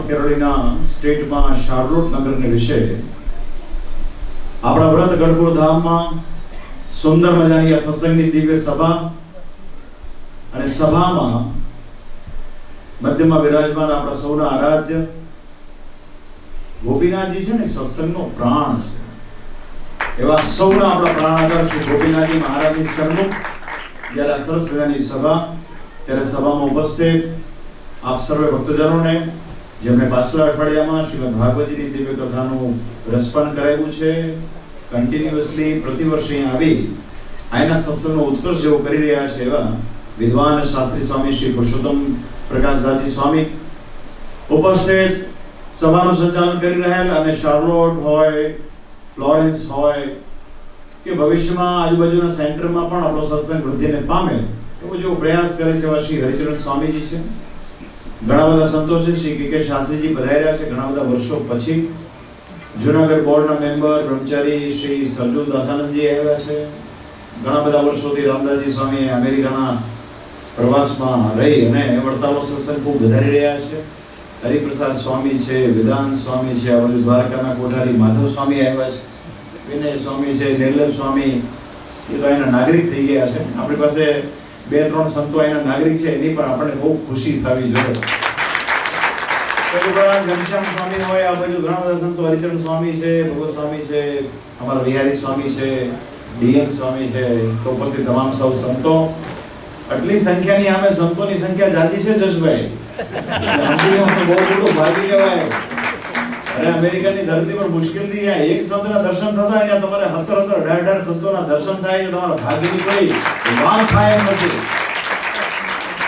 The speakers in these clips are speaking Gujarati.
કેરોલિના સ્ટેટમાં શાર્લોટ નગરને વિશે આપણા વ્રત ગઢપુર ધામમાં સુંદર મજાની આ સત્સંગની દિવ્ય સભા અને સભામાં મધ્યમાં વિરાજમાન આપણા સૌના આરાધ્ય ગોપીનાથજી છે ને સત્સંગનો પ્રાણ છે એવા સૌના આપણા પ્રાણાધાર શ્રી ગોપીનાથજી મહારાજની સન્મુખ જ્યારે આ સરસ મજાની સભા ત્યારે સભામાં ઉપસ્થિત આપ સર્વે ભક્તજનોને જેમણે પાછલા અઠવાડિયામાં શ્રીમદ ભાગવતજીની દિવ્ય કથાનું રસપાન કરાવ્યું છે, કન્ટિન્યુઅસલી પ્રતિવર્ષ અહીંયા આવી આના સત્સંગનો ઉત્કર્ષ જેવો કરી રહ્યા છે એવા વિદ્વાન શાસ્ત્રી સ્વામી શ્રી પુરુષોત્તમ પ્રકાશદાસજી સ્વામી ઉપસ્થિત સભાનું સંચાલન કરી રહેલ અને શાર્લોટ હોય, ફ્લોરેન્સ હોય કે ભવિષ્યમાં આજુબાજુના સેન્ટરમાં પણ આપણો સત્સંગ વૃદ્ધિને પામે એવો જેવો પ્રયાસ કરે છે એવા શ્રી હરિચરણ સ્વામીજી છે. ઘણા બધા સંતો છે, શ્રી કે શાસ્ત્રીજી પધાર્યા છે ઘણા બધા વર્ષો પછી. જૂનાગઢ બોર્ડના મેમ્બર બ્રહ્મચારી શ્રી સરજુલ દાસાનંદજી આવ્યા છે. ઘણા બધા વર્ષોથી રામદાસજી સ્વામી અમેરિકાના પ્રવાસમાં રહી અને વડતાલનો સત્સંગ ખૂબ વધારી રહ્યા છે. હરિપ્રસાદ સ્વામી છે, વિધાન સ્વામી છે, આ બાજુ દ્વારકાના કોઠારી માધવ સ્વામી આવ્યા છે, વિનય સ્વામી છે, નિર્લભ સ્વામી એ તો એના નાગરિક થઈ ગયા છે. આપણી પાસે બે ત્રણ સંતો એના નાગરિક છે એની પણ આપણને બહુ ખુશી થવી જોઈએ. ઘનશ્યામ સ્વામી હોય, આ બાજુ ઘણા બધા સંતો હરિચરણ સ્વામી છે, ભગવત સ્વામી છે, અમારા વિહારી સ્વામી છે, ડીએન સ્વામી છે, તો પછી તમામ સૌ સંતો. આટલી સંખ્યાની આમે સંતોની સંખ્યા જાજી છે જશભાઈ, બહુ મોટું ભાગી કહેવાય. અરે અમેરિકાની ધરતી પર મુશ્કેલથી એક સંતના દર્શન થતા હોય ને તમારે 17-18 સંતોના દર્શન થાય તો તમારા ભાગ્યની કોઈ વાત થાય એમ નથી.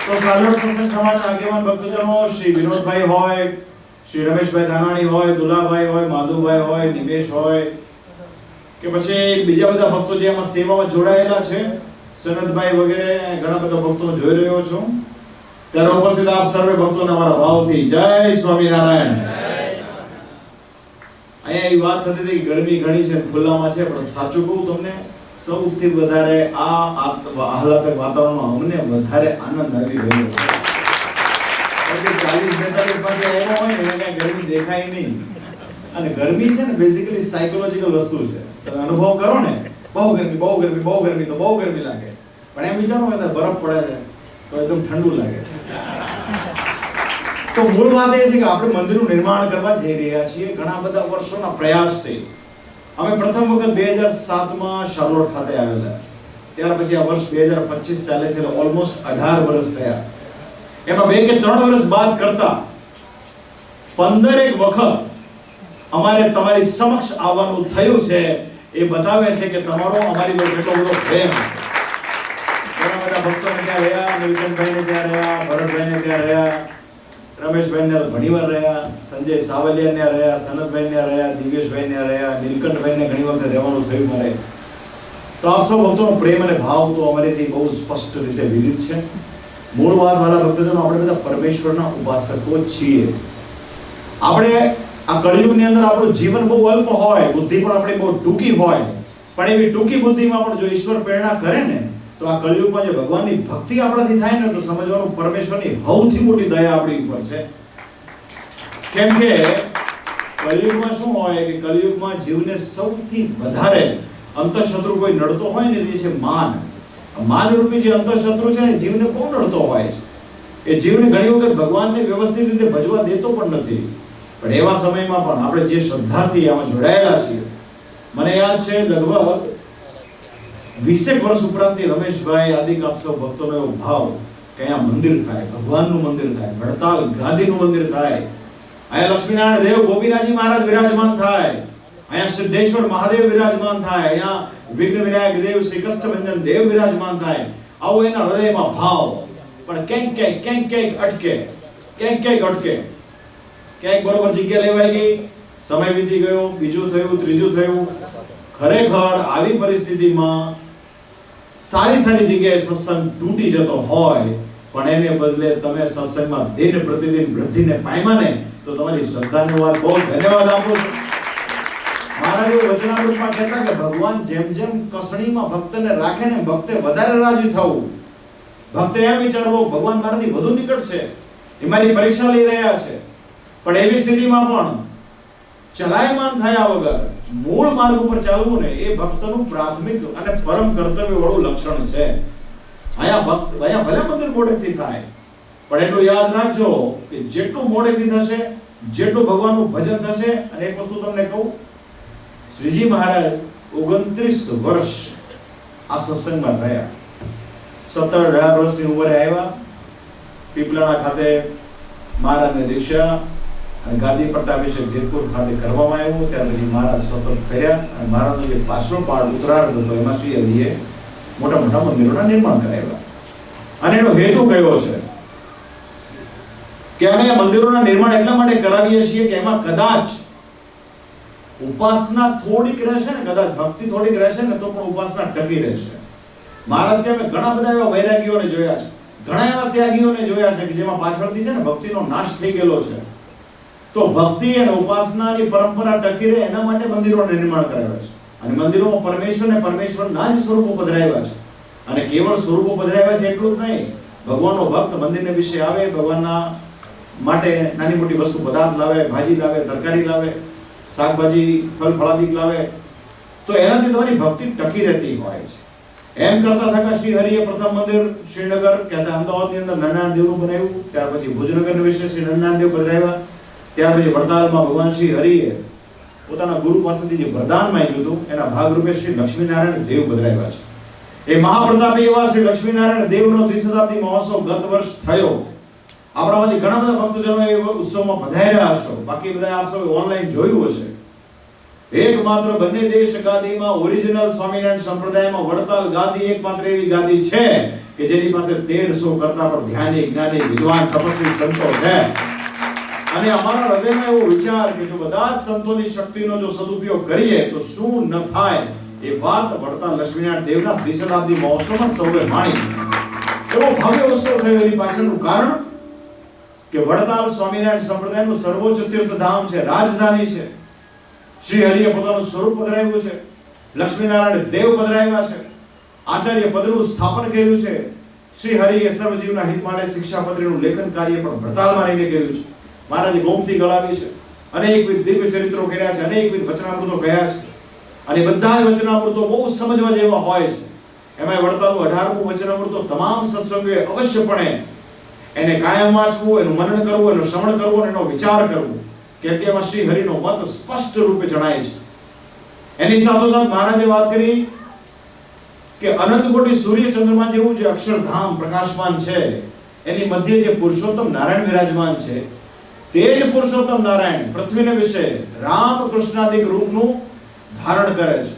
તો શાર્લોટ સત્સંગ સમાજના આગેવાન ભક્તજનો શ્રી વિનોદભાઈ હોય, શ્રી રમેશભાઈ દાનાણી હોય, દુલાભાઈ હોય, માધુભાઈ હોય, નિમેશ હોય કે પછી બીજા બધા ભક્તો જે આમાં સેવામાં જોડાયેલા છે, સનદભાઈ વગેરે ઘણા બધા ભક્તો જોઈ રહ્યો છું ત્યારે ઉપસ્થિત આપ સર્વે ભક્તોને અમારા ભાવથી જય સ્વામિનારાયણ. અહીંયા એ વાત થતી હતી ગરમી ઘણી છે, ખુલ્લામાં છે, પણ સાચું કહું તમને સૌથી વધારે આ આહલાદક વાતાવરણમાં અમને વધારે આનંદ આવી રહ્યો છે. 40-42 માંથી આવ્યો હોય ને એને ગરમી દેખાય નહીં. અને ગરમી છે ને બેઝિકલી સાયકોલોજીકલ વસ્તુ છે. તમે અનુભવ કરો ને બહુ ગરમી બહુ ગરમી બહુ ગરમી તો બહુ ગરમી લાગે, પણ એમ વિચારો કે બરફ પડે તો એકદમ ઠંડુ લાગે. તો મૂળ વાત એ છે કે આપણે મંદિરનું નિર્માણ કરવા જઈ રહ્યા છીએ ઘણા બધા વર્ષોના પ્રયાસથી. અમે પ્રથમ વખત 2007માં શાર્લોટ ખાતે આવેલા, ત્યાર પછી આ વર્ષ 2025 ચાલે છે, એટલે ઓલમોસ્ટ 18 વર્ષ થયા. એમાં 2 કે 3 વર્ષ બાદ કરતા 15 વખત અમારે તમારી સમક્ષ આવવાનું થયું છે. એ બતાવે છે કે તમારો અમારી પર કેટલો બધો પ્રેમ. ઘણા બધા ભક્તોને ત્યાં રહ્યા, નીલકંઠભાઈને ત્યાં રહ્યા, ભરતભાઈને ત્યાં રહ્યા, રમેશભાઈને ઘણીવાર રહ્યા, સંજય સાવલિયાને રહ્યા, સનતભાઈને રહ્યા, દિવ્યેશભાઈને રહ્યા, નીલકંઠભાઈને ઘણી વખત રહેવાનું થયું મારે. તો આપ સૌ ભક્તોનો પ્રેમ અને ભાવ તો અમારેથી બહુ સ્પષ્ટ રીતે વિદિત છે. મૂળ વાત વાળા ભક્તજનો આપણે બધા પરમેશ્વરના ઉપાસકો છીએ. આપણે આ કળિયુગની અંદર આપણું જીવન બહુ અલ્પ હોય, બુદ્ધિ પણ આપણી બહુ ટૂંકી હોય, પણ એવી ટૂંકી બુદ્ધિમાં પણ જો ઈશ્વર પ્રેરણા કરે ને તો આ કળિયુગમાં જે ભગવાનની ભક્તિ આપણાથી થાય ને તો સમજવાનું પરમેશ્વરની સૌથી મોટી દયા આપણી ઉપર છે. કેમ કે કળિયુગમાં શું હોય કે કળિયુગમાં જીવને સૌથી વધારે અંતઃશત્રુ કોઈ નડતો હોય ને તે છે માન. માનરૂપી જે અંતઃશત્રુ છે ને જીવને બહુ નડતો હોય છે. એ જીવને ઘણી વખત ભગવાનને વ્યવસ્થિત રીતે ભજવા દેતો પણ નથી. પણ એવા સમયમાં પણ આપણે જે શ્રદ્ધાથી આમાં જોડાયેલા છીએ, મને યાદ છે લગભગ 20 વર્ષ ઉપરાંતથી રમેશભાઈ આદિક આપ સૌ ભક્તોનો એવો ભાવ કે અહીંયા મંદિર થાય, ભગવાનનું મંદિર થાય, વડતાલ ગાદીનું મંદિર થાય, અહીંયા લક્ષ્મીનારાયણ દેવ ગોપીનાથજી મહારાજ વિરાજમાન થાય, અહીંયા સિદ્ધેશ્વર મહાદેવ વિરાજમાન થાય, અહીંયા વિઘ્ન વિનાયક દેવ શ્રી કષ્ટભંજન દેવ વિરાજમાન થાય. આવો એના હૃદયમાં ભાવ. પણ ક્યાંક અટકે, ક્યાંક બરોબર જગ્યા લેવાઈ ગઈ, સમય વીતી ગયો, બીજું થયું, ત્રીજું થયું. ખરેખર આવી પરિસ્થિતિમાં સારી જગ્યાએ સત્સંગ તૂટી જતો હોય પણ એને બદલે તમે સત્સંગમાં દિન પ્રતિદિન વૃદ્ધિને પામ્યા ને તો તમારી શ્રદ્ધાને વાત બહુ ધન્યવાદ આપું છું. મહારાજ વચનામૃતમાં કહેતા કે ભગવાન જેમ જેમ કસણીમાં ભક્તને રાખે ને ભક્તે વધારે રાજી થવું. ભક્તે એમ વિચારવું ભગવાન મારાથી વધુ નિકટ છે, એ મારી પરીક્ષા લઈ રહ્યા છે. પણ એવી સ્થિતિમાં પણ ચલાયમાન થયા વગર મૂળ માર્ગ ઉપર ચાલવું ને એ ભક્તનું પ્રાથમિક અને પરમ કર્તવ્ય વાળું લક્ષણ છે. અહીંયા ભલે મંદિર મોડેથી થાય, પણ એટલું યાદ રાખજો કે જેટલું મોડેથી થશે, જેટલું ભગવાનનું ભજન થશે. અને એક વસ્તુ તમને કહું, શ્રીજી મહારાજ 29 વર્ષ આ સત્સંગમાં રહ્યા. 17-18 વર્ષની ઉંમરે આવ્યા, પીપલાણા ખાતે મહારાજને દીક્ષા અને ગાદી પટ્ટાભિષેક જેતપુર ખાતે કરવામાં આવ્યો. ત્યાર પછી મહારાજ સતત ફર્યા અને મહારાજનો જે પાછલો પાડ ઉત્તરાર્ધ હતો એમાં શ્રી હરિએ મોટા મોટા મંદિરોના નિર્માણ કરાવ્યા. અને એનો હેતુ કયો છે કે અમે મંદિરોના નિર્માણ એટલા માટે કરાવીએ છીએ કે એમાં કદાચ ઉપાસના થોડીક રહેશે ને, કદાચ ભક્તિ થોડીક રહેશે ને તો પણ ઉપાસના ટકી રહેશે. મહારાજ કે અમે ઘણા બધા એવા વૈરાગીઓને જોયા છે, ઘણા એવા ત્યાગીઓને જોયા છે કે જેમાં પાછળથી છે ને ભક્તિનો નાશ થઈ ગયેલો છે. તો ભક્તિ અને ઉપાસનાની પરંપરા ટકી રહે એના માટે મંદિરોનું નિર્માણ કરાવ્યા છે. અને મંદિરોમાં પરમેશ્વરના જ સ્વરૂપો પધરાવ્યા છે. અને કેવળ સ્વરૂપો પધરાવ્યા છે એટલું જ નહીં, ભગવાનનો ભક્ત મંદિરને વિશે આવે, ભગવાનના માટે નાની મોટી વસ્તુ પદાર્થ લાવે, ભાજી લાવે, તરકારી લાવે, શાકભાજી, ફળ ફળાદિક લાવે, તો એનાથી તમારી ભક્તિ ટકી રહેતી હોય છે. એમ કરતા થતા શ્રી હરિએ પ્રથમ મંદિર શ્રીનગર કહેતા અમદાવાદની અંદર નરનારાયણ દેવનું બનાવ્યું. ત્યાર પછી ભુજનગર વિશે શ્રી નરનારાયણ દેવ પધરાવ્યા. ત્યાર પછી વડતાલમાં ભગવાન શ્રી હરિએ પોતાના ગુરુ પાસેથી જે વરદાન માંગ્યું હતું એના ભાગરૂપે શ્રી લક્ષ્મીનારાયણ દેવ પધરાવ્યા છે. એ મહાપ્રતાપી એવા શ્રી લક્ષ્મીનારાયણ દેવનો દ્વિશતાબ્દી મહોત્સવ ગત વર્ષ થયો. આપણામાંથી ઘણા બધા ભક્તજનો એ ઉત્સવમાં પધાર્યા હશો, બાકી બધા આપ સૌ ઓનલાઈન જોયું હશે. એકમાત્ર બંને દેશ ગાદીમાં ઓરિજિનલ સ્વામિનારાયણ સંપ્રદાયમાં વડતાલ ગાદી એકમાત્ર એવી ગાદી છે કે જેની પાસે 1300 કરતા પણ ધ્યાની, જ્ઞાની, વિદ્વાન, તપસ્વી સંતો છે. અને અમારા હૃદયમાં એવો વિચાર કે જો બધા જ સંતોની શક્તિનો જો સદુપયોગ કરીએ તો શું ન થાય, એ વાત વડતાલ લક્ષ્મીનારાયણ દેવના દ્વિશતાબ્દી મહોત્સવમાં સૌએ માણી. એવો ભવ્ય ઉત્સવ થયો. એની પાછળનું કારણ કે વડતાલ સ્વામિનારાયણ સંપ્રદાયનું સર્વોચ્ચ તીર્થધામ છે, રાજધાની છે. શ્રી હરિએ પોતાનું સ્વરૂપ પધરાવ્યું છે, લક્ષ્મીનારાયણ દેવ પધરાવ્યા છે, આચાર્ય પદનું સ્થાપન કર્યું છે. શ્રી હરિએ સર્વજીવના હિત માટે શિક્ષાપત્રીનું લેખન કાર્ય પણ વડતાલમાં રહીને કર્યું છે. મહારાજે ગોમતી ગળાવી છે, અનેકવિધ દિવ્ય ચરિત્રો કર્યા છે, અનેકવિધ વચનામૃતો કહ્યા છે. અને બધા જ વચનામૃતો બહુ સમજવા જેવા હોય છે. એમાં વડતાલનું 18મું વચનામૃતો તમામ સત્સંગોએ અવશ્યપણે એને કાયમ વાંચવું, એનું મનન કરવું, એનું શ્રવણ કરવું અને એનો વિચાર કરવો, કેમ કે એમાં શ્રી હરિનો મત સ્પષ્ટ રૂપે જણાય છે. એની સાથોસાથ મહારાજે વાત કરી કે અનંત કોટી સૂર્ય ચંદ્રમા જેવું જે અક્ષરધામ પ્રકાશમાન છે એની મધ્ય જે પુરુષોત્તમ નારાયણ વિરાજમાન છે, તે જ પુરુષોત્તમ નારાયણ પૃથ્વીને વિશે રામ કૃષ્ણાદિક રૂપનું ધારણ કરે છે.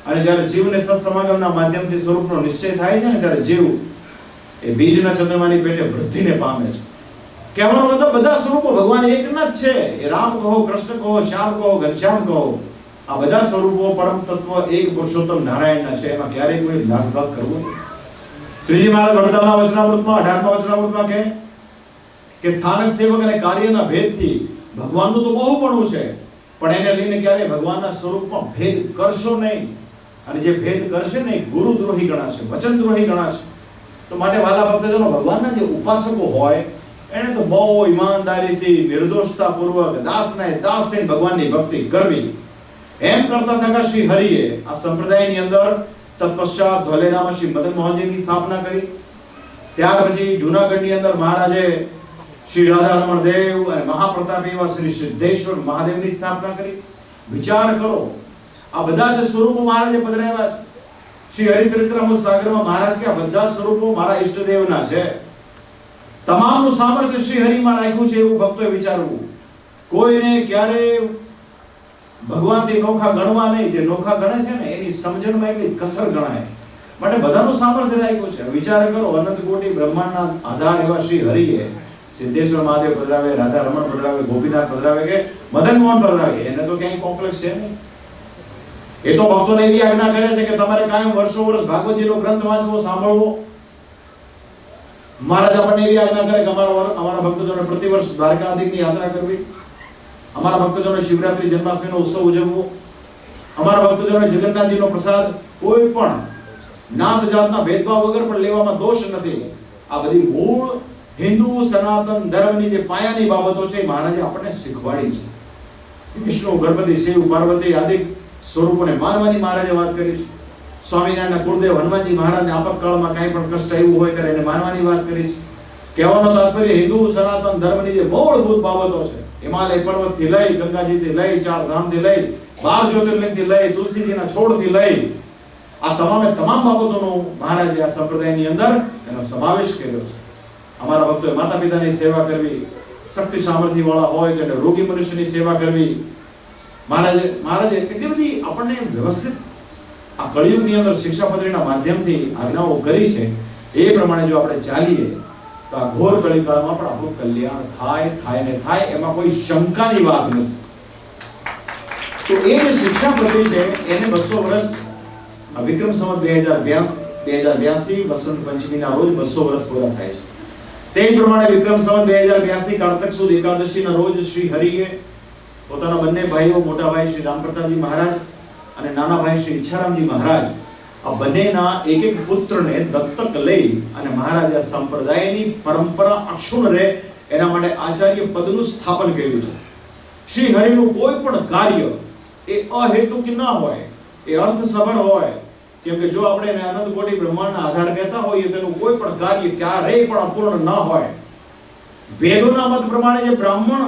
અને જ્યારે જીવને સત્સમાગમના માધ્યમથી સ્વરૂપનો નિશ્ચય થાય છે ને, ત્યારે જીવ એ બીજના ચંદ્રમાની પેટે વૃદ્ધિને પામે છે. કહેવાનો મતલબ બધા સ્વરૂપો ભગવાન એકના જ છે. એ રામ કહો, કૃષ્ણ કહો, શ્યામ કહો, ઘનશ્યામ કહો, આ બધા સ્વરૂપો પરમ તત્વ એક પુરુષોત્તમ નારાયણના છે. એમાં ક્યારેય કોઈ લાગભાગ કરવો નહીં. શ્રીજી મહારાજ વડતાલના વચનામૃતમાં 18મા વચનામૃતમાં કહે કે સ્થાનક સેવક અને કાર્યના ભેદથી ભગવાનનું તો બહુ ઘણું છે, પણ એને લઈને ક્યારે ભગવાનના સ્વરૂપમાં ભેદ કરશો નહીં. અને જે ભેદ કરશે ને ગુરુદ્રોહી ગણાશે, વચનદ્રોહી ગણાશે. તો માટે વાલા ભક્તજનો, ભગવાનના જે ઉપાસકો હોય એને તો બહુ ઈમાનદારીથી, નિર્દોષતાપૂર્વક દાસને દાસ થઈને ભગવાનની ભક્તિ કરવી. એમ કરતા થતા શ્રી હરિએ આ સંપ્રદાયની અંદર તત્પશ્ચાત ધોલેરામાં શ્રી મદન મોહનજીની સ્થાપના કરી. ત્યાર પછી જૂનાગઢની અંદર મહારાજે શ્રી રાધારમણ દેવ અને મહાપ્રતાપી એવા શ્રી સિદ્ધેશ્વર મહાદેવની સ્થાપના કરી. વિચાર કરો, આ બધા જ સ્વરૂપો મહારાજે પધરાવ્યા છે. શ્રી હરિચરિત્રામૃત સાગરમાં મહારાજ કે આ બધા સ્વરૂપો મારા ઈષ્ટદેવના છે. તમામનું સામર્થ્ય શ્રી હરિમાં રાખ્યું છે એવું ભક્તોએ વિચારવું. કોઈને ક્યારે ભગવાનથી નોખા ગણવા નહીં. જે નોખા ગણે છે ને એની સમજણમાં એટલી કસર ગણાય. માટે બધાનું સામર્થ્ય રાખ્યું છે. વિચાર કરો, અનંત કોટી બ્રહ્માંડના આધાર એવા શ્રી હરિએ સિદ્ધેશ્વર મહાદેવ પધરાવે, રાધા રમણ પધરાવે, ગોપીનાથ પધરાવે કે મદન મોહન પધરાવે, એને તો ક્યાંય કોમ્પ્લેક્સ છે નહીં. એ તો ભક્તોને એવી આજ્ઞા કરે છે કે તમારે કાયમ વર્ષો વર્ષ ભાગવતજીનો ગ્રંથ વાંચવો, સાંભળવો. મહારાજ આપણને એવી આજ્ઞા કરે કે અમારા ભક્તજનોને પ્રતિવર્ષ દ્વારકાધીશની યાત્રા કરવી, અમારા ભક્તજનોને શિવરાત્રી જન્માષ્ટમીનો ઉત્સવ ઉજવવો, અમારા ભક્તજનોને જગન્નાથજીનો પ્રસાદ કોઈ પણ નાત જાતના ભેદભાવ વગર પણ લેવામાં દોષ નથી. આ બધી મૂળ હિન્દુ સનાતન ધર્મની જે પાયાની બાબતો છે મહારાજે આપણને શીખવાડી છે. વિષ્ણુ, ગણપતિ, શિવ, પાર્વતી આદિ સ્વરૂપોને માનવાની મહારાજે વાત કરી છે. સ્વામિનારાયણના કુળદેવ હનુમાનજી મહારાજને આપતકાળમાં કાંઈ પણ કષ્ટ આવ્યું હોય ત્યારે એને માનવાની વાત કરી છે. કહેવાનો તાત્પર્ય હિન્દુ સનાતન ધર્મની જે મૂળભૂત બાબતો છે, હિમાલય પર્વતથી લઈ, ગંગાજીથી લઈ, ચાર ધામથી લઈ, 12 જ્યોતિર્લિંગથી લઈ, તુલસીજીના છોડથી લઈ, આ તમામ બાબતોનો મહારાજે આ સંપ્રદાયની અંદર એનો સમાવેશ કર્યો છે. અમારા ભક્તોએ માતા પિતાની સેવા કરવી, શક્તિ સામર્થ્ય વાળા હોય તો એને રોગી મનુષ્યની સેવા કરવી. મહારાજે એટલી બધી આપણને વ્યવસ્થિત આ કળિયુગની અંદર શિક્ષાપત્રીના માધ્યમથી આજ્ઞાઓ કરી છે. એ પ્રમાણે જો આપણે ચાલીએ તો આ ઘોર કળીકાળમાં પણ આપણું કલ્યાણ થાય ને થાય, એમાં કોઈ શંકાની વાત નથી. તો એ જે શિક્ષાપત્રી છે એને 200 વર્ષ વિક્રમ સંવત 2082 વસંત પંચમીના રોજ 200 વર્ષ પૂરા થાય છે. તે જ પ્રમાણે વિક્રમ સંવત 2082 કારતક સુદ એકાદશીના રોજ શ્રી હરિએ પોતાના બંને ભાઈઓ, મોટા ભાઈ શ્રી રામપ્રતાપજી મહારાજ અને નાના ભાઈ શ્રી ઈચ્છારામજી મહારાજ, આ બંનેના એક પુત્રને દત્તક લઈ અને મહારાજ આ સંપ્રદાયની પરંપરા અક્ષુણ્ણ રહે એના માટે આચાર્ય પદનું સ્થાપન કર્યું છે. શ્રી હરિનું કોઈ પણ કાર્ય એ અહેતુક ન હોય, એ અર્થસભર હોય. કેમ કે જો આપણે એને અનંત કોટી બ્રહ્માંડના આધાર કહેતા હોઈએ તેનું કોઈ પણ કાર્ય ક્યારેય પણ અપૂર્ણ ન હોય. વેદોના મત પ્રમાણે જે બ્રાહ્મણ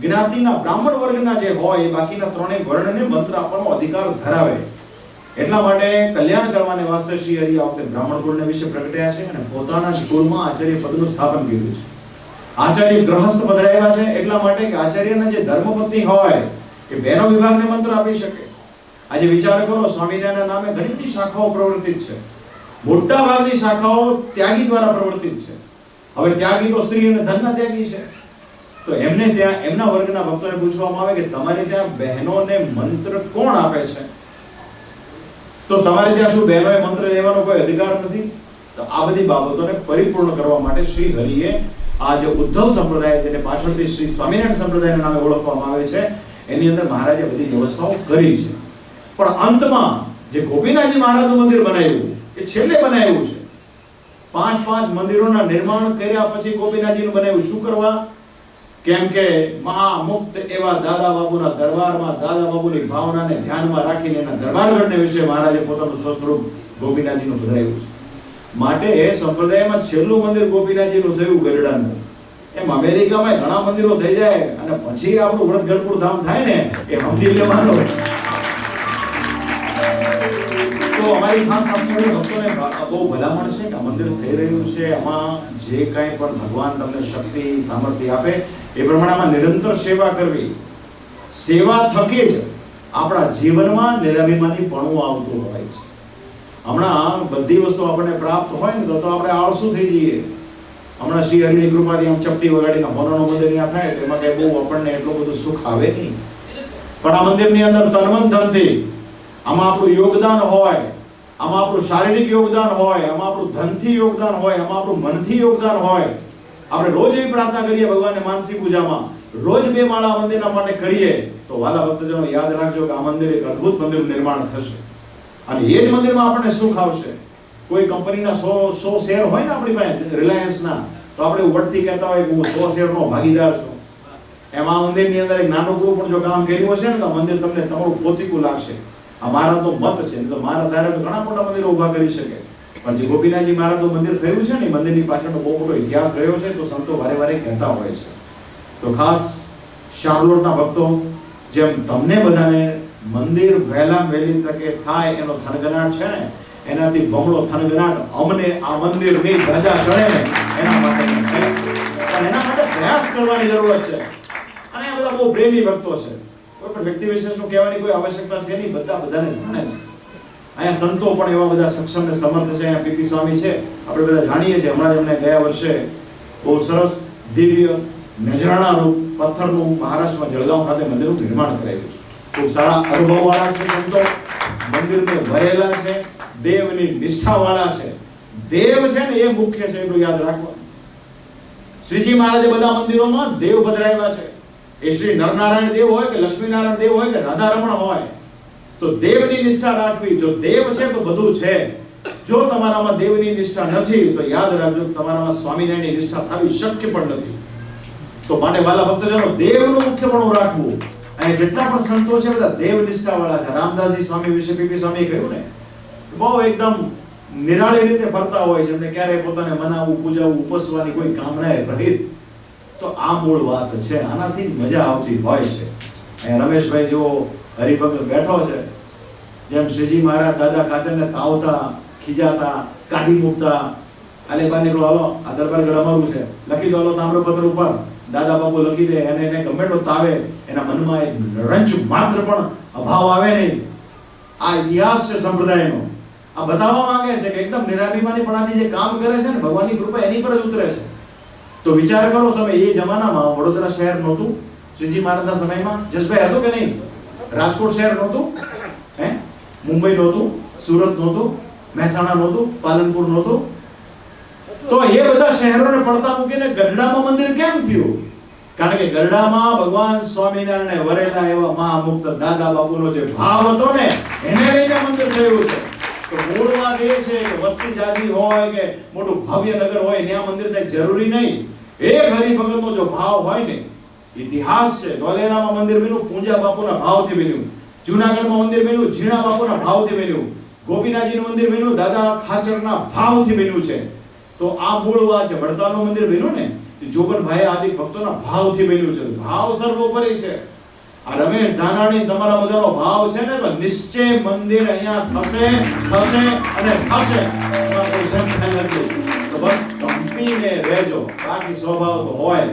જ્ઞાતિના બ્રાહ્મણ વર્ગના જે હોય એ બાકીના ત્રણેય વર્ણને મંત્ર આપવાનો અધિકાર ધરાવે. એટલા માટે કલ્યાણ કરવાને વાસ્તે શ્રી હરિ આ વખતે બ્રાહ્મણ કુળને વિશે પ્રગટ્યા છે અને પોતાના જ કુળમાં આચાર્ય પદનું સ્થાપન કર્યું છે. આચાર્ય ગ્રહસ્થ પધરાવ્યા છે એટલા માટે કે આચાર્યના જે ધર્મપત્ની હોય એ બહેનો વિભાગને મંત્ર આપી શકે. આજે વિચાર કરો, સ્વામિનારાયણના નામે ઘણી બધી શાખાઓ પ્રવર્તિત છે. મોટા ભાગની શાખાઓ ત્યાગી દ્વારા પ્રવર્તિત છે. હવે ત્યાગી તો સ્ત્રી અને ધનના ત્યાગી છે. તો એમને ત્યાં એમના વર્ગના ભક્તોને પૂછવામાં આવે કે તમારે ત્યાં બહેનોને મંત્ર કોણ આપે છે? તો તમારે ત્યાં શું બહેનોએ મંત્ર લેવાનો કોઈ અધિકાર નથી? તો આ બધી બાબતોને પરિપૂર્ણ કરવા માટે શ્રી હરિએ આ જે ઉદ્ધવ સંપ્રદાય જેને પાછળથી શ્રી સ્વામિનારાયણ સંપ્રદાયના નામે ઓળખવામાં આવે છે એની અંદર મહારાજે બધી વ્યવસ્થાઓ કરી છે. પણ અંતમાં જે ગોપીનાથજી મહારાજનું મંદિર બનાવ્યું એ છેલ્લે બનાવ્યું છે. 5 મંદિરોના નિર્માણ કર્યા પછી ગોપીનાથજીનું બનાવ્યું. શું કરવા? કેમ કે મહામુક્ત એવા દાદા બાબુના દરબારમાં દાદા બાબુની ભાવનાને ધ્યાનમાં રાખીને એના દરબારગઢને વિશે મહારાજે પોતાનું સ્વસ્વરૂપ ગોપીનાથજીનું પધરાવ્યું છે. માટે સંપ્રદાયમાં છેલ્લું મંદિર ગોપીનાથજીનું થયું ગરડાનું. એમ અમેરિકામાં ઘણા મંદિરો થઈ જાય અને પછી આપણું વ્રતગઢપુર ધામ થાય ને એ સમજી લેવાનું. તો અમારી ખાસ આપ સૌ ભક્તોને બહુ ભલામણ છે કે આ મંદિર થઈ રહ્યું છે, આમાં જે કાંઈ પણ ભગવાન તમને શક્તિ સામર્થ્ય આપે એ પ્રમાણે આમાં નિરંતર સેવા કરવી. સેવા થકી જ આપણા જીવનમાં નિરાભિમાનીપણું આવતું હોય છે. હમણાં બધી વસ્તુ આપણને પ્રાપ્ત હોય ને તો આપણે આળસુ થઈ જઈએ. હમણાં શ્રી હરિની કૃપાથી આમ ચપટી વગાડીને હોનાનો મંદિર ત્યાં થાય તો એમાં કઈ બહુ આપણને એટલું બધું સુખ આવે નહીં. પણ આ મંદિરની અંદર તનમન ધનથી આમાં આપણું યોગદાન હોય, આમાં આપણું શારીરિક યોગદાન હોય, આમાં આપણું ધનથી યોગદાન હોય, આમાં આપણું મનથી યોગદાન હોય. આપણે રોજ એવી પ્રાર્થના કરીએ ભગવાનને માનસી પૂજામાં, રોજ 2 માળા મંદિરના માટે કરીએ તો વાલા ભક્તજનો યાદ રાખજો કે આ મંદિર એક અદ્ભુત મંદિરનું નિર્માણ થશે અને એ જ મંદિરમાં આપણને સુખ આવશે. કોઈ કંપનીના 100 શેર હોય ને આપણી પાસે રિલાયન્સના, તો આપણે વડથી કહેતા હોય કે હું 100 શેરનો ભાગીદાર છું. એમ આ મંદિરની અંદર એક નાનું ગ્રુપ પણ જો કામ કર્યું હશે ને તો મંદિર તમને તમારું પોતીકું લાગશે. આ મારા તો મત છે, તો મારા ધારે તો ઘણા મોટા મંદિરો ઊભા કરી શકે. પણ જે ગોપીનાથજી મહારાજનું મંદિર થયું છે ને, મંદિરની પાછળનો બહુ મોટો ઇતિહાસ રહ્યો છે, તો સંતો વારે કહેતા હોય છે. તો ખાસ શાર્લોટના ભક્તો, જેમ તમને બધાને મંદિર વહેલી તકે થાય એનો થનગનાટ છે ને, એનાથી બમણો થનગનાટ અમને આ મંદિરની ધજા ચડે ને એના માટે છે. પણ એના માટે પ્રયાસ કરવાની જરૂરત છે. અને આ બધા બહુ પ્રેમી ભક્તો છે. કોઈ પણ વ્યક્તિ વિશેષનું કહેવાની કોઈ આવશ્યકતા છે નહીં, બધાને જાણે છે. અહીંયા સંતો પણ એવા બધા સક્ષમ ને સમર્થ છે. અહીંયા પીપી સ્વામી છે, આપણે બધા જાણીએ છીએ. હમણાં જ અમને ગયા વર્ષે બહુ સરસ દિવ્ય નજરાણા રૂપ પથ્થરનું મહારાષ્ટ્રમાં જળગાંવ ખાતે મંદિરનું નિર્માણ કરાયું છે. ખૂબ સારા અનુભવવાળા છે સંતો, મંદિરને ભરેલા છે, દેવની નિષ્ઠાવાળા છે. દેવ છે ને એ મુખ્ય છે, એટલું યાદ રાખવાનું. શ્રીજી મહારાજે બધા મંદિરોમાં દેવ પધરાવ્યા છે. એ શ્રી નરનારાયણ દેવ હોય કે લક્ષ્મીનારાયણ દેવ હોય કે રાધારમણ હોય, તો દેવની નિષ્ઠા રાખવી. જો દેવ છે તો બધું છે. જો તમારામાં દેવની નિષ્ઠા નથી તો યાદ રાખજો તમારામાં સ્વામિનારાયણની નિષ્ઠા થવી શક્ય પણ નથી. તો માટે વાલા ભક્તજનો, દેવનું મુખ્યપણું રાખવું. અને જેટલા પણ સંતો છે બધા દેવ નિષ્ઠા વાળા છે. રામદાસજી સ્વામી વિશે પીપી સ્વામીએ કહ્યું ને, બહુ એકદમ નિરાળી રીતે ફરતા હોય છે, એમને ક્યારેય પોતાને મનાવવું, પૂજાવવું, ઉપસવાની કોઈ કામના રહિત. તો આ મૂળ વાત છે, આનાથી મજા આવતી હોય છે. અહીંયા રમેશભાઈ જેવો હરિભગત બેઠો છે, જેમ શ્રીજી મહારાજ દાદા કાચરને તાવતા, ખીજાતા, કાઢી મૂકતા, આલે બાર નીકળો, હાલો આ દરબારગઢ અમારું છે, લખી દો હાલો તામ્રપત્ર ઉપર, દાદા બાપુ લખી દે, એને ગમે એટલો તાવે, એના મનમાં એક રંજ માત્ર પણ અભાવ આવે નહીં. આ ઇતિહાસ છે સંપ્રદાયનો. આ બતાવવા માંગે છે કે એકદમ નિરાભિમાનીપણાથી જે કામ કરે છે ને, ભગવાનની કૃપા એની પર જ ઉતરે છે. તો વિચાર કરો તમે, એ જમાનામાં વડોદરા શહેર નહોતું શ્રીજી મહારાજના સમયમાં? જસભાઈ હતું કે નહીં? રાજકોટ શહેર નહોતું, મુંબઈ નહોતું, સુરત નહોતું, મહેસાણા નહોતું, પાલનપુર નહોતું. તો એ બધા શહેરોને પડતા મૂકીને ગઢડામાં મંદિર કેમ થયું? કારણ કે ગઢડામાં ભગવાન સ્વામિનારાયણ વરેલા એવા મહામુક્ત દાદા બાપુનો જે ભાવ હતો ને, એને લઈને મંદિર થયું છે. તો મૂળ વાત એ છે કે વસ્તી જાજી હોય કે મોટું ભવ્ય નગર હોય, ત્યાં મંદિર થાય જરૂરી નહીં. એક હરિભગતનો જો ભાવ હોય ને, ઇતિહાસ છે, ધોલેરામાં મંદિર બન્યું પૂંજા બાપુના ભાવથી બન્યું, જૂનાગઢમાં મંદિર બન્યું ઝીણા બાપુના ભાવથી બન્યું, ગોપીનાથજીનું મંદિર બન્યું દાદા ખાચરના ભાવથી બન્યું છે. તો આ મૂળ વાત છે. વડતાલનું મંદિર બન્યું ને, જોબનભાઈ આદિ ભક્તોના ભાવથી બન્યું છે. ભાવ સર્વોપરી છે. આ રમેશ ધાનાણી તમારા બધાનો ભાવ છે ને, તો નિશ્ચય મંદિર અહીંયા થશે અને થશે, એમાં કોઈ શંકા નથી. તો બસ સંપીને રહેજો, બાકી સ્વભાવ તો હોય.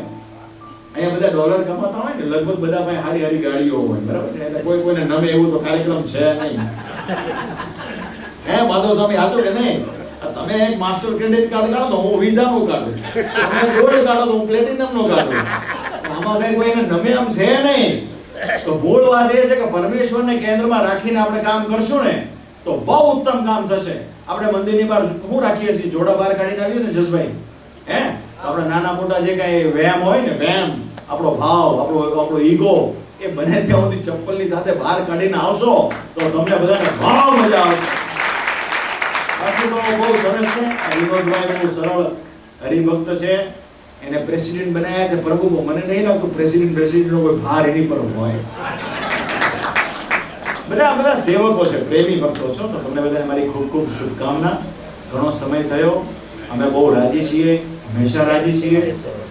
અહીંયા બધા ડોલર કમાતા હોય ને, લગભગ બધા પાસે હારી હારી ગાડીઓ હોય, બરાબર છે? એટલે કોઈ કોઈને નમે એવું તો કાર્યક્રમ છે નહીં. માધવ સ્વામી હતું કે નહીં? તમે એક માસ્ટર ક્રેડિટ કાર્ડ કાઢો તો હું વિઝા નું કાઢું, તમે ગોલ્ડ કાઢો તો હું પ્લેટિનમ નું કાઢું. આમાં કઈ કોઈને નમે આમ છે નહીં. તો મૂળ વાત એ છે કે પરમેશ્વરને કેન્દ્રમાં રાખીને આપણે કામ કરશું ને, તો બહુ ઉત્તમ કામ થશે. આપણે મંદિરની બહાર શું રાખીએ છીએ? જોડા બહાર કાઢીને આવીએ ને જસભાઈ, આપણે નાના મોટા જે કઈ વ્યાયામ હોય ને, વ્યાયામ, આપણો ભાવ, આપણો ઈગો, એ બને ત્યાં સુધી ચપ્પલની સાથે બહાર કાઢીને આવશો તો તમને બધાને ભાવ મજા આવશે. બાકી તો બહુ સરસ છે. વિનોદભાઈ બહુ સરળ હરિભક્ત છે, એને પ્રેસિડેન્ટ બનાવ્યા છે પ્રભુ. મને નહીં લાગતું પ્રેસિડેન્ટનો કોઈ ભાર એની પર હોય. બધા સેવકો છે, પ્રેમી ભક્તો છો. તો તમને બધાને મારી ખૂબ ખૂબ શુભકામના. ઘણો સમય થયો, અમે બહુ રાજી છીએ, હંમેશા રાજી છીએ.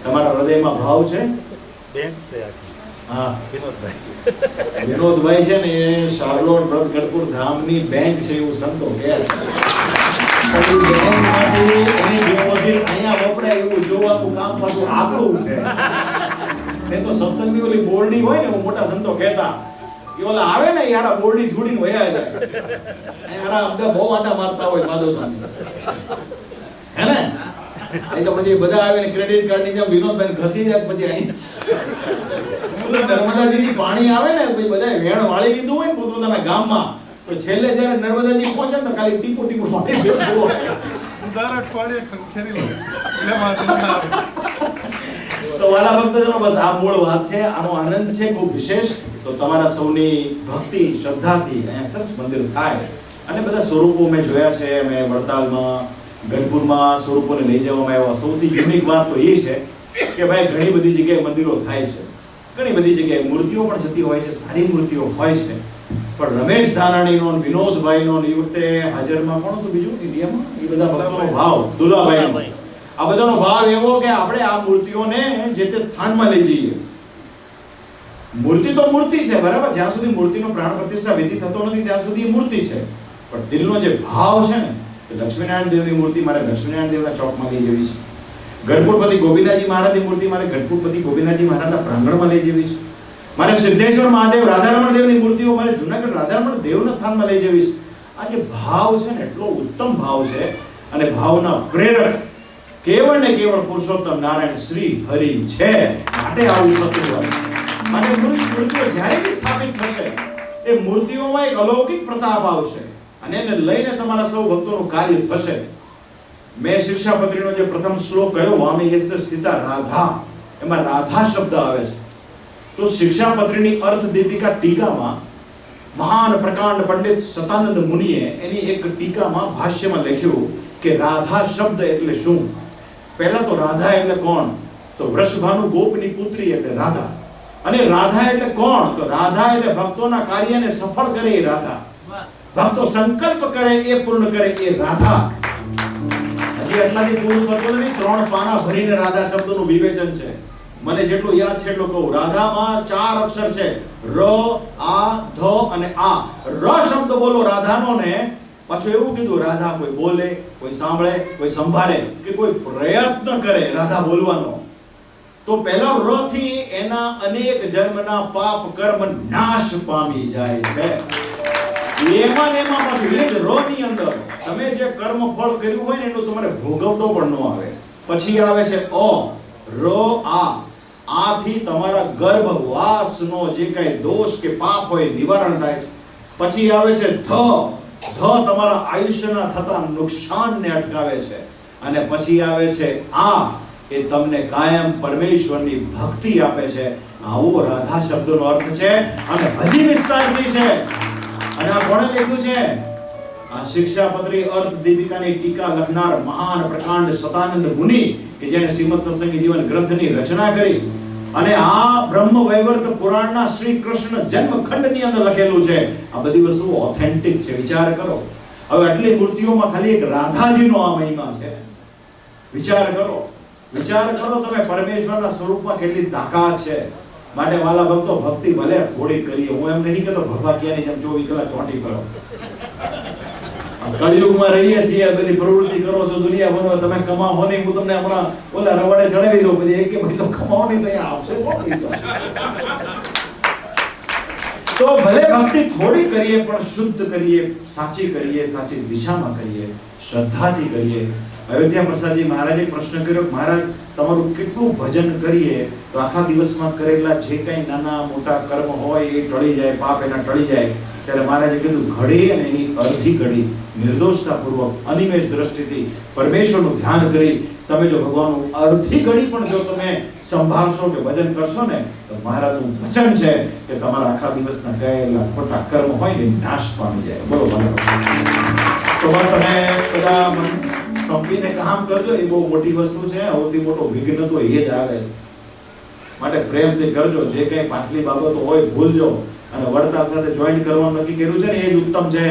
તમારા હૃદયમાં ભાવ છે. હા, વિનોદભાઈ છે ને, એ શાર્લોટ વ્રતગઢપુર ધામની બેંક છે એવું સંતો કહે છે. એની ડિપોઝિટ અહીંયા વપરાય એવું જોવાનું કામ પાછું આપણું છે. એ તો સત્સંગની ઓલી બોરડી હોય ને, મોટા સંતો કહેતા કે ઓલા આવે ને યાર બોરડી છોડીને વયા જાય. યાર બધા બહુ આટા મારતા હોય માધવ સ્વામી, હે ને? અહીં તો પછી બધા આવીને ક્રેડિટ કાર્ડની જેમ વિનોદભાઈ ઘસી જાય. પછી અહીં નર્મદાજીની પાણી આવે ને, પછી બધા વેણ વાળી લીધું હોય ને પોતાના ગામમાં, તો છેલ્લે જ્યારે નર્મદાજી પહોંચે તો ખાલી ટીપુ પાણી પીવું. તો વાલા ભક્તજનો, બસ આ મૂળ વાત છે. આનો આનંદ છે ખૂબ વિશેષ. તો તમારા સૌની ભક્તિ શ્રદ્ધાથી અહીંયા સરસ મંદિર થાય. અને બધા સ્વરૂપો મેં જોયા છે. મેં વડતાલમાં, ગઢપુરમાં સ્વરૂપોને લઈ જવામાં આવ્યા. સૌથી યુનિક વાત તો એ છે કે ભાઈ ઘણી બધી જગ્યાએ મંદિરો થાય છે, ઘણી બધી જગ્યાએ મૂર્તિઓ પણ જતી હોય છે, સારી મૂર્તિઓ હોય છે. પણ રમેશ ધાનાણીનો, વિનોદભાઈનો, એ વખતે હાજરમાં કોણ હતું બીજું ઇન્ડિયામાં? એ બધા ભક્તોનો ભાવ, દુલાભાઈનો, આ બધાનો ભાવ એવો કે આપણે આ મૂર્તિઓને જે તે સ્થાનમાં લઈ જઈએ. મૂર્તિ તો મૂર્તિ છે, બરાબર? જ્યાં સુધી મૂર્તિનો પ્રાણ પ્રતિષ્ઠા વિધિ થતો નથી ત્યાં સુધી એ મૂર્તિ છે. પણ દિલનો જે ભાવ છે ને, લક્ષ્મીનારાયણ દેવની મૂર્તિ મારે લક્ષ્મીનારાયણ દેવના ચોકમાં લઈ જવી છે. ગઢપુરપતિ ગોવિંદજી મહારાજની મૂર્તિ મારે ગઢપુરપતિ ગોવિંદજી મહારાજના પ્રાંગણમાં લઈ જવી છે. મારે સિદ્ધેશ્વર મહાદેવ, રાધારમણ દેવની મૂર્તિઓ મારે જૂનાગઢ રાધારમણ દેવના સ્થાનમાં લઈ જવી છે. આ જે ભાવ છે ને, એટલો ઉત્તમ ભાવ છે. અને ભાવના પ્રેરક કેવળ ને કેવળ પુરુષોત્તમ નારાયણ શ્રી હરિ છે. માટે આવું થતું હોય. અને મૂર્તિઓ જ્યારે બી સ્થાપિત થશે, એ મૂર્તિઓમાં એક અલૌકિક પ્રતાપ આવશે અને એને લઈને તમારા સૌ ભક્તોનું કાર્ય થશે. મેં શિક્ષાપત્રીનો જે પ્રથમ શ્લોક કહ્યો, વામી યસ્ય સ્થિતા રાધા, એમાં રાધા શબ્દ આવે છે. તો શિક્ષાપત્રીની અર્થ દીપિકા ટીકામાં મહાન પ્રકાંડ પંડિત શતાનંદ મુનિએ એની એક ટીકામાં ભાષ્યમાં લખ્યું કે રાધા શબ્દ એટલે શું. પહેલા તો રાધા એટલે કોણ? તો વૃષભાનુ ગોપની પુત્રી એટલે રાધા. અને રાધા એટલે કોણ? તો રાધા એટલે ભક્તોના કાર્યને સફળ કરે એ રાધા, ભક્તો સંકલ્પ કરે એ પૂર્ણ કરે એ રાધા. હજી એટલાથી પૂરું થતું નથી, 3 પાના ભરીને રાધા શબ્દનું વિવેચન છે. મને જેટલું યાદ છે એટલું કહું. રાધામાં 4 અક્ષર છે, ર, આ, ધ અને આ. ર શબ્દ બોલો રાધાનો ને પાછું એવું કીધું રાધા કોઈ બોલે, કોઈ સાંભળે, કોઈ સંભાળે કે કોઈ પ્રયત્ન કરે રાધા બોલવાનો. તો પહેલા ર થી એના અનેક જન્મના પાપ કર્મ નાશ પામી જાય છે. એમાં ને એમાં પાછું એ જ ર ની અંદર તમે જે કર્મ ફળ કર્યું હોય ને એનું તમારે ભોગવતો પણ ન આવે. પછી આવે છે અ, ર, આ. આથી તમારા ગર્ભવાસનો જે કઈ દોષ કે પાપ હોય નિવારણ થાય છે. પછી આવે છે ધ. ધ તમારા આયુષ્યના થતા નુકસાનને અટકાવે છે. અને પછી આવે છે આ, એ તમને કાયમ પરમેશ્વરની ભક્તિ આપે છે. આવો રાધા શબ્દનો અર્થ છે અને હજી વિસ્તારથી છે. અને આ કોણે લખ્યું છે? આ શિક્ષાપત્રી અર્થ દીપિકાની ટીકા લખનાર મહાન પ્રકાંડ શતાનંદ મુનિ કે જેણે શ્રીમદ સત્સંગી જીવન ગ્રંથની રચના કરી. અને આ બ્રહ્મ વૈવર્ત પુરાણના શ્રી કૃષ્ણ જન્મખંડની અંદર લખેલું છે. આ બધી વસ્તુઓ ઓથેન્ટિક છે. વિચાર કરો, હવે આટલી મૂર્તિઓમાં ખાલી એક રાધાજીનો આ મહિમા છે. વિચાર કરો, વિચાર કરો તમે પરમેશ્વરના સ્વરૂપમાં કેટલી તાકાત છે. માટે વાલા ભક્તો, ભક્તિ ભલે થોડી કરીએ. હું એમ નહીં કહેતો ભગવાકિયાની જેમ 24 કલાક ચોંટી કરો. કળિયુગમાં રહીએ છીએ, બધી પ્રવૃત્તિ કરો છો, દુનિયા બનવા તમે કમાવો નહીં. હું તમને હમણાં ઓલા રવાડે ચડાવી દઉં, પછી એક કે ભાઈ તો કમાવો નહીં તો અહીંયા આવશે કોણ? તો ભલે ભક્તિ થોડી કરીએ પણ શુદ્ધ કરીએ, સાચી કરીએ, સાચી દિશામાં કરીએ, શ્રદ્ધાથી કરીએ. અયોધ્યા પ્રસાદજી મહારાજે પ્રશ્ન કર્યો, મહારાજ તમારું કેટલું ભજન કરીએ તો આખા દિવસમાં કરેલા જે કઈ નાના મોટા કર્મ હોય એ ટળી જાય, પાપ એના ટળી જાય. ત્યારે મહારાજે કીધું ઘડી અને એની અડધી ઘડી નિર્દોષતાપૂર્વક અનિમેષ દ્રષ્ટિથી પરમેશ્વરનું ધ્યાન કરી તમે જો ભગવાનનું અડધી ઘડી પણ જો તમે સંભાળશો કે ભજન કરશો ને તો મહારાજનું વચન છે કે તમારા આખા દિવસના ગયેલા ખોટા કર્મ હોય ને નાશ પામી જાય. બોલો તો બસ તમે બધા સંપીને કામ કરજો. એ બહુ મોટી વસ્તુ છે. સૌથી મોટો વિઘ્ન તો એ જ આવે છે. માટે પ્રેમથી કરજો. જે કઈ પાછલી બાબતો હોય ભૂલજો અને વડતાલ સાથે જોઈન્ટ કરવાનું નક્કી કર્યું છે ને એ જ ઉત્તમ છે.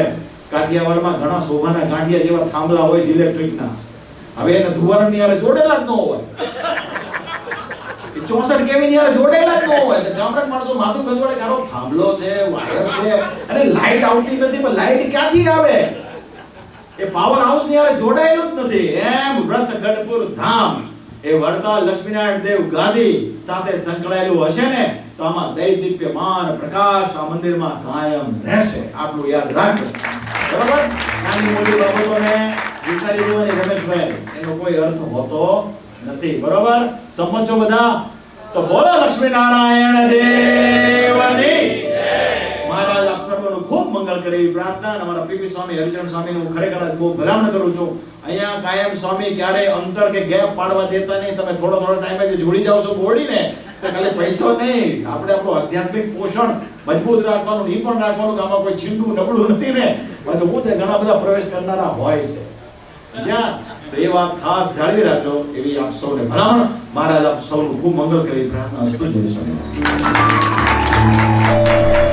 કાઠિયાવાડમાં ઘણા શોભાના ગાંઠિયા જેવા થાંભલા હોય છે ઇલેક્ટ્રિકના. હવે એને ધુવારણની હારે જોડેલા જ ન હોય, 64 કેવી ની હારે જોડેલા જ ન હોય. તો ગામડાના માણસો માથું ખંજવાળે કારો થાંભલો છે, વાયર છે અને લાઈટ આવતી નથી. પણ લાઈટ ક્યાંથી આવે? એ પાવર હાઉસ ની હારે જોડાયેલું જ નથી. એમ વ્રતગઢપુર ધામ એ વડતાલ લક્ષ્મીનારાયણ દેવ ગાદી સાથે સંકળાયેલું હશે ને તો આમાં દૈદીપ્યમાન પ્રકાશ આ મંદિરમાં કાયમ રહેશે. આટલું યાદ રાખજો, બરાબર? નાની મોટી બાબતોને વિચારી દેવાની રમેશભાઈ, એનો કોઈ અર્થ હોતો નથી. બરાબર? સમજો બધા? તો બોલો લક્ષ્મીનારાયણ દેવની મહારાજ આપ સર્વનું ખૂબ મંગળ કરે એવી પ્રાર્થના. અમારા પીપી સ્વામી હરિચરણ સ્વામીનું હું ખરેખર બહુ ભલામણ કરું છું. અહીંયા કાયમ સ્વામી ક્યારે અંતર કે ગેપ પાડવા દેતા નહીં. તમે થોડો ટાઈમે જે જોડી જાઓ છો બોડીને તો ખાલી પૈસો નહીં, આપણે આપણું આધ્યાત્મિક પોષણ મજબૂત રાખવાનું, એ પણ રાખવાનું કે આમાં કોઈ છીંડું નબળું નથી ને. બાકી હું તે ઘણા બધા પ્રવેશ કરનારા હોય છે જ્યાં. તો એ વાત ખાસ જાળવી રાખજો એવી આપ સૌને ભલામણ. મહારાજ આપ સૌનું ખૂબ મંગળ કરે એવી પ્રાર્થના. અસ્તુ જય સ્વામિનારાયણ.